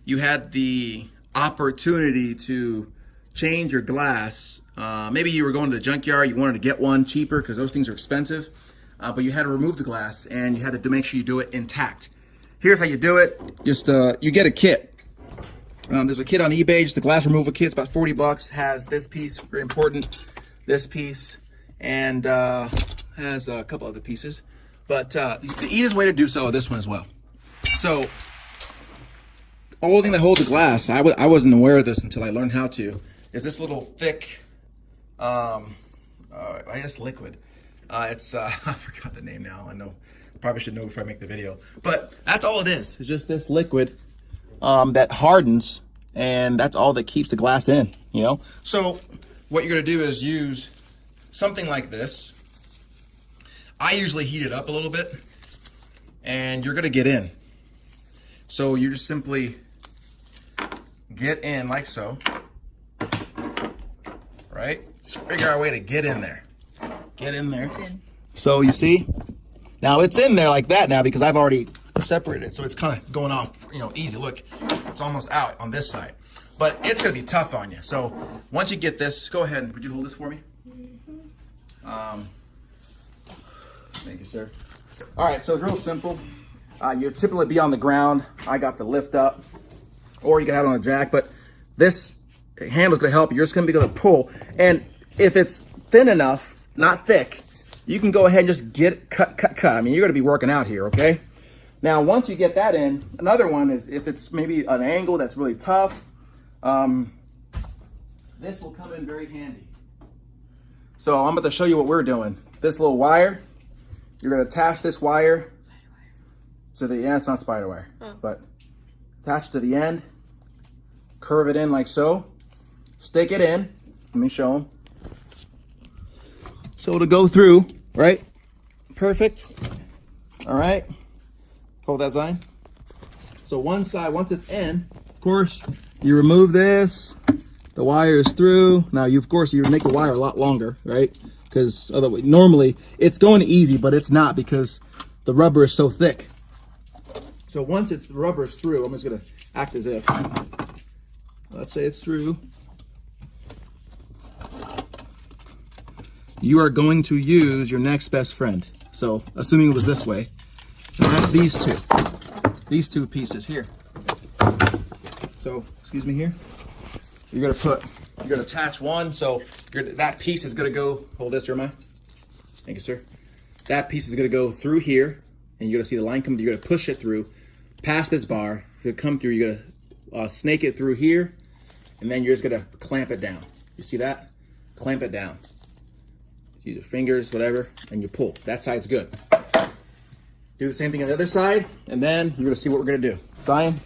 you had the opportunity to change your glass. Maybe you were going to the junkyard, you wanted to get one cheaper because those things are expensive, but you had to remove the glass and you had to make sure you do it intact. Here's how you do it. Just you get a kit. There's a kit on eBay, just the glass removal kit. It's about 40 bucks. Has this piece, very important, this piece, and has a couple other pieces. But the easiest way to do so is this one as well. So, the only thing that holds the glass, I wasn't aware of this until I learned how to, is this little thick, I guess liquid. It's, I forgot the name now. I know, probably should know before I make the video. But that's all it is. It's just this liquid that hardens, and that's all that keeps the glass in, you know? So what you're gonna do is use something like this. I usually heat it up a little bit, and you're gonna get in. So you just simply get in like so, right? Just figure out a way to get in there. Get in there. It's in. So you see, now it's in there like that now because I've already separated it. So it's kind of going off, you know, easy. Look, it's almost out on this side, but it's gonna be tough on you. So once you get this, go ahead and would you hold this for me? Thank you, sir. All right, so it's real simple. You typically be on the ground. I got the lift up, or you can have it on a jack, but this handle's gonna help you. You're just gonna be able to pull. And if it's thin enough, not thick, you can go ahead and just get cut. I mean, you're gonna be working out here, okay? Now, once you get that in, another one is if it's maybe an angle that's really tough, this will come in very handy. So I'm about to show you what we're doing. This little wire, you're gonna attach this wire to the, yeah, it's not spider wire, but attach to the end, curve it in like so, stick it in, let me show them. So it'll go through, right? Perfect, all right, hold that sign. So one side, once it's in, of course, you remove this, the wire is through. Now, of course, you make the wire a lot longer, right? Because otherwise, normally it's going easy, but it's not because the rubber is so thick. So once the rubber is through, I'm just gonna act as if. Let's say it's through. You are going to use your next best friend. So assuming it was this way, and that's these two pieces here. So, excuse me here. You're gonna attach one, so that piece is gonna go, hold this, Jeremiah. Thank you, sir. That piece is gonna go through here, and you're gonna see the line come, you're gonna push it through, past this bar, it's gonna come through, you're gonna snake it through here, and then you're just gonna clamp it down. You see that? Clamp it down. Just use your fingers, whatever, and you pull. That side's good. Do the same thing on the other side, and then you're gonna see what we're gonna do. Zion.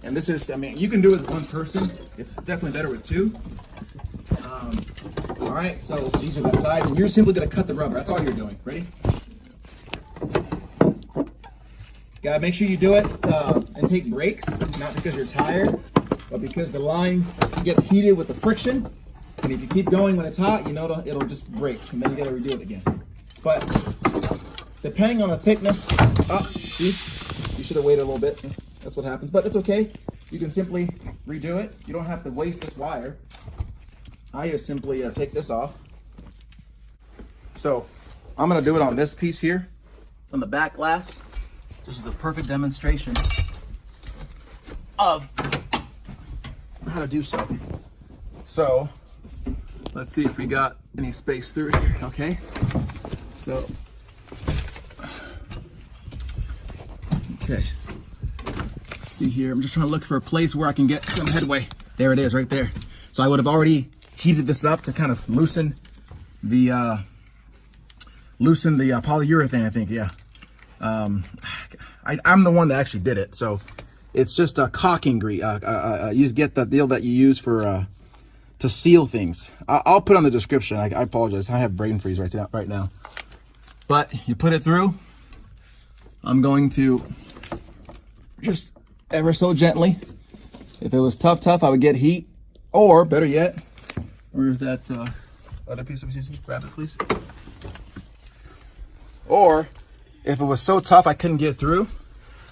And this is, I mean, you can do it with one person. It's definitely better with two. All right, so these are the sides, and you're simply gonna cut the rubber. That's all you're doing. Ready? Gotta make sure you do it and take breaks, not because you're tired, but because the line gets heated with the friction. And if you keep going when it's hot, you know it'll just break, and then you gotta redo it again. But depending on the thickness, see, you should have waited a little bit. That's what happens, but it's okay. You can simply redo it. You don't have to waste this wire. I just simply take this off. So I'm gonna do it on this piece here, on the back glass. This is a perfect demonstration of how to do so. So let's see if we got any space through here, okay? So, okay. See here, I'm just trying to look for a place where I can get some headway. There it is, right there. So I would have already heated this up to kind of loosen the polyurethane, I think, yeah. I'm the one that actually did it, so it's just a caulking grease. You get the deal that you use for to seal things. I'll put it on the description. I apologize, I have brain freeze right now. But you put it through. I'm going to just ever so gently. If it was tough, I would get heat. Or better yet, where's that other piece of adhesive? Grab it, please. Or if it was so tough I couldn't get through,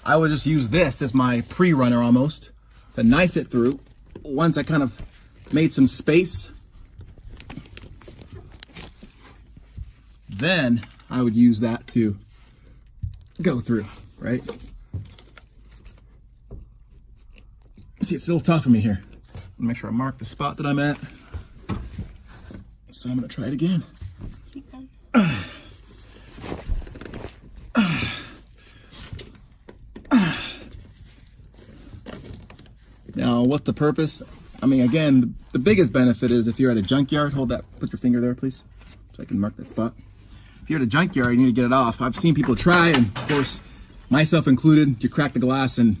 I would just use this as my pre-runner almost to knife it through. Once I kind of made some space, then I would use that to go through, right? See, it's a little tough for me here. Make sure I mark the spot that I'm at. So I'm gonna try it again. Keep going. Now, what's the purpose? I mean, again, the biggest benefit is if you're at a junkyard, hold that, put your finger there, please, so I can mark that spot. If you're at a junkyard, you need to get it off. I've seen people try, and of course, myself included, you crack the glass and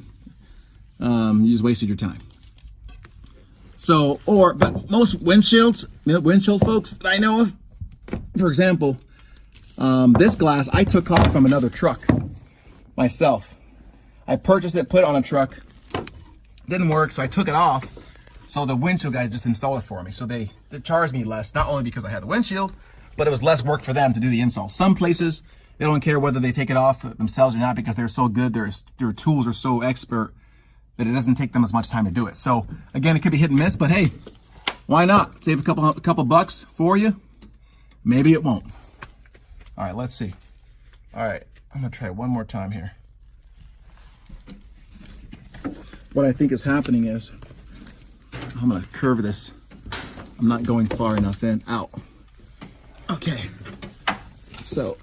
you just wasted your time. So, but most windshield folks that I know of, for example, this glass I took off from another truck myself. I purchased it, put it on a truck, didn't work, so I took it off. So the windshield guy just installed it for me. So they charged me less, not only because I had the windshield, but it was less work for them to do the install. Some places, they don't care whether they take it off themselves or not because they're so good, their tools are so expert that it doesn't take them as much time to do it. So again, it could be hit and miss, but hey, why not? Save a couple bucks for you. Maybe it won't. All right, let's see. All right, I'm gonna try it one more time here. What I think is happening is, I'm gonna curve this. I'm not going far enough in, out. Okay, so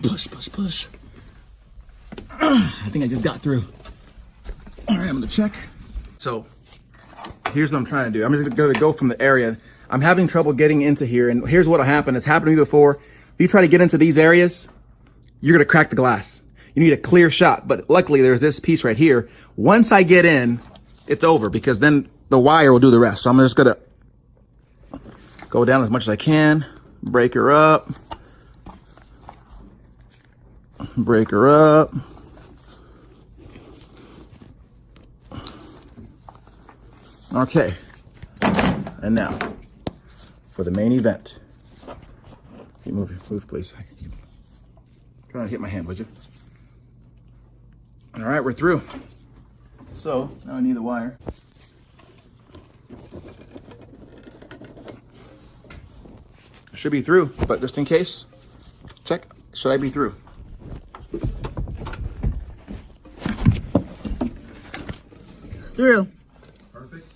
push, push, push. I think I just got through. All right, I'm gonna check. So here's what I'm trying to do. I'm just gonna go from the area. I'm having trouble getting into here, and here's what'll happen. It's happened to me before. If you try to get into these areas, you're gonna crack the glass. You need a clear shot, but luckily there's this piece right here. Once I get in, it's over because then the wire will do the rest. So I'm just gonna go down as much as I can, break her up, break her up. Okay, and now for the main event. Can you move please. Try not to hit my hand, would you? All right, we're through. So now I need the wire. I should be through, but just in case, check, should I be through? Through. Perfect.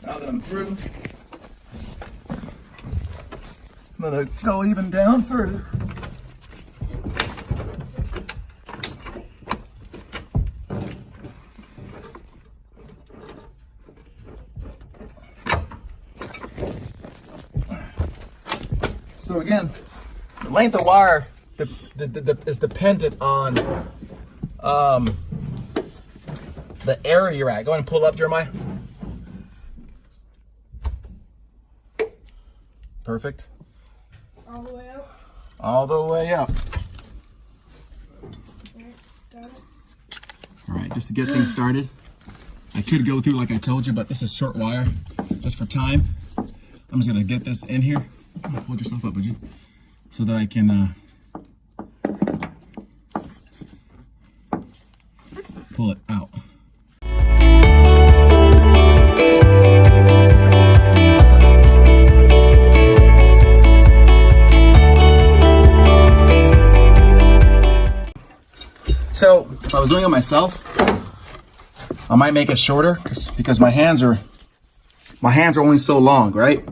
Now that I'm through, I'm gonna go even down further. So again, the length of wire is dependent on the area you're at. Go ahead and pull up, Jeremiah. Perfect. All the way up. All the way up. Got it. All right, just to get things started, I could go through like I told you, but this is short wire, just for time. I'm just gonna get this in here. Hold yourself up, would you? So that I can pull it out. So if I was doing it myself, I might make it shorter because my hands are only so long, right?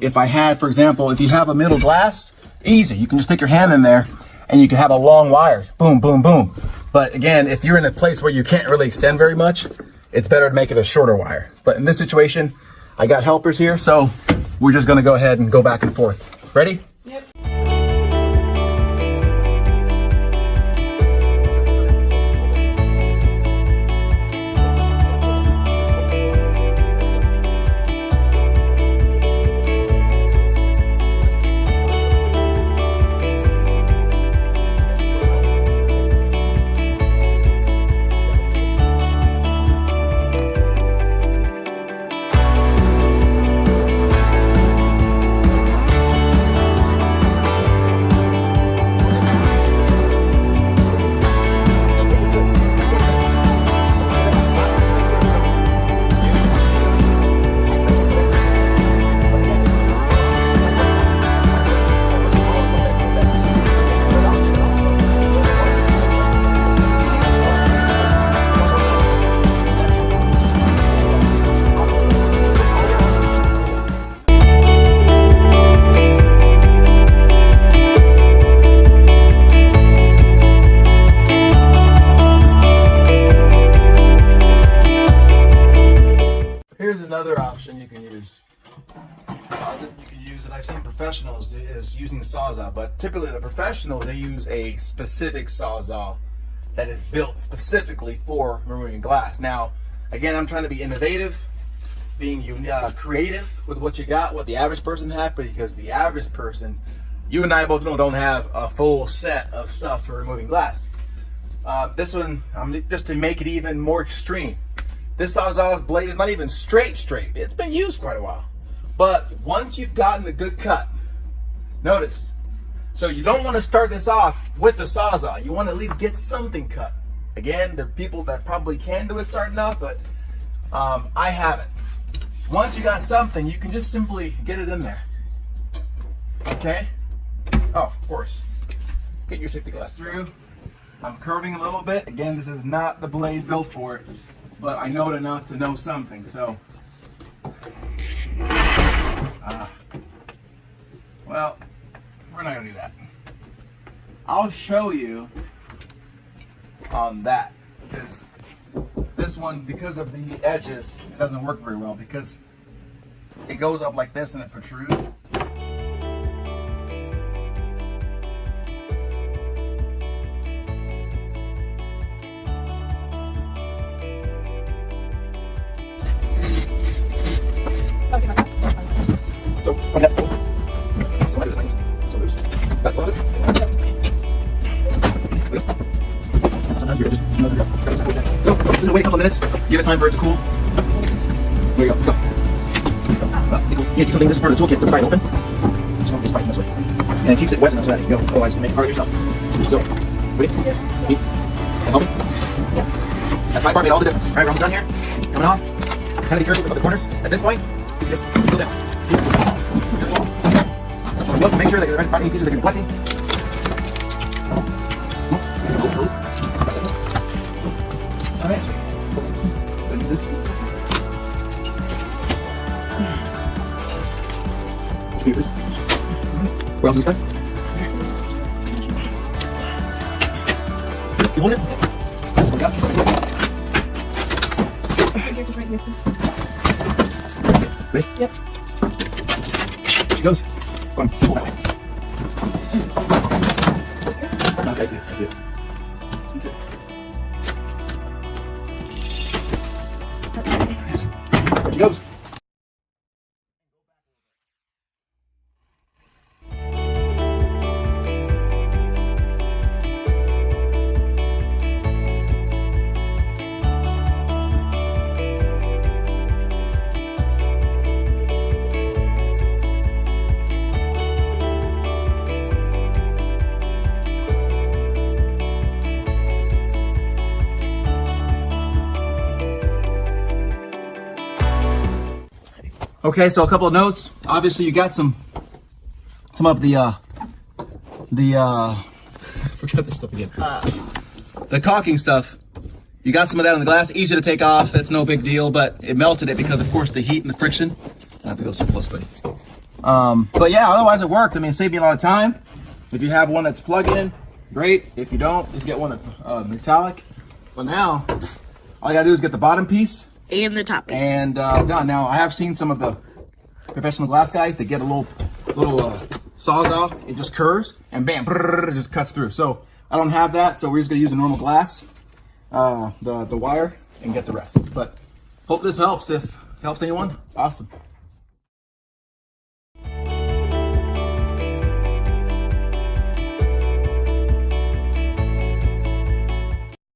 If I had, for example, if you have a middle glass, easy. You can just stick your hand in there and you can have a long wire. Boom, boom, boom. But again, if you're in a place where you can't really extend very much, it's better to make it a shorter wire. But in this situation, I got helpers here, so we're just gonna go ahead and go back and forth. Ready? Yep. seen professionals is using Sawzall, but typically the professionals, they use a specific Sawzall that is built specifically for removing glass. Now, again, I'm trying to be innovative, being creative with what you got, what the average person has, because the average person, you and I both know, don't have a full set of stuff for removing glass. This one, just to make it even more extreme, this Sawzall's blade is not even straight. It's been used quite a while. But once you've gotten a good cut, notice, so you don't want to start this off with the Sawzall. You want to at least get something cut. Again, there are people that probably can do it starting off, but I haven't. Once you got something, you can just simply get it in there. Okay? Oh, of course. Get your safety glass through. I'm curving a little bit. Again, this is not the blade built for it, but I know it enough to know something. So, well, we're not gonna do that. I'll show you on that, because this one, because of the edges, it doesn't work very well, because it goes up like this and it protrudes. So, just wait a couple of minutes, give it time for it to cool. There you go, let's go. You need to keep something, this is part of the toolkit, the pry open. So just piping this way. And it keeps it wet enough so that you go, otherwise you make it hard on yourself. So, ready? Me? And help me? That pry part made all the difference. Alright, we're almost done here. Coming off. Kind of be careful with the corners. At this point, you can just go down. Look, make sure that you're right pieces that you're collecting. Alright. So use this. Papers. Where else is this? You hold it. Look up. Ready? Yep. She goes. Go on, pull that way. Okay, I see it. Okay. There she goes. Okay, so a couple of notes. Obviously, you got some of the I forgot this stuff again. The caulking stuff. You got some of that on the glass. Easy to take off. That's no big deal, but it melted it because, of course, the heat and the friction. I don't have to go so close, buddy. But yeah, otherwise it worked. I mean, it saved me a lot of time. If you have one that's plug-in, great. If you don't, just get one that's metallic. But now, all you gotta do is get the bottom piece. And the top piece. And done. Now, I have seen some of the professional glass guys. They get a little Sawzall. It just curves and bam, brrr, it just cuts through. So I don't have that. So we're just gonna use a normal glass, the wire, and get the rest. But hope this helps. If it helps anyone, awesome.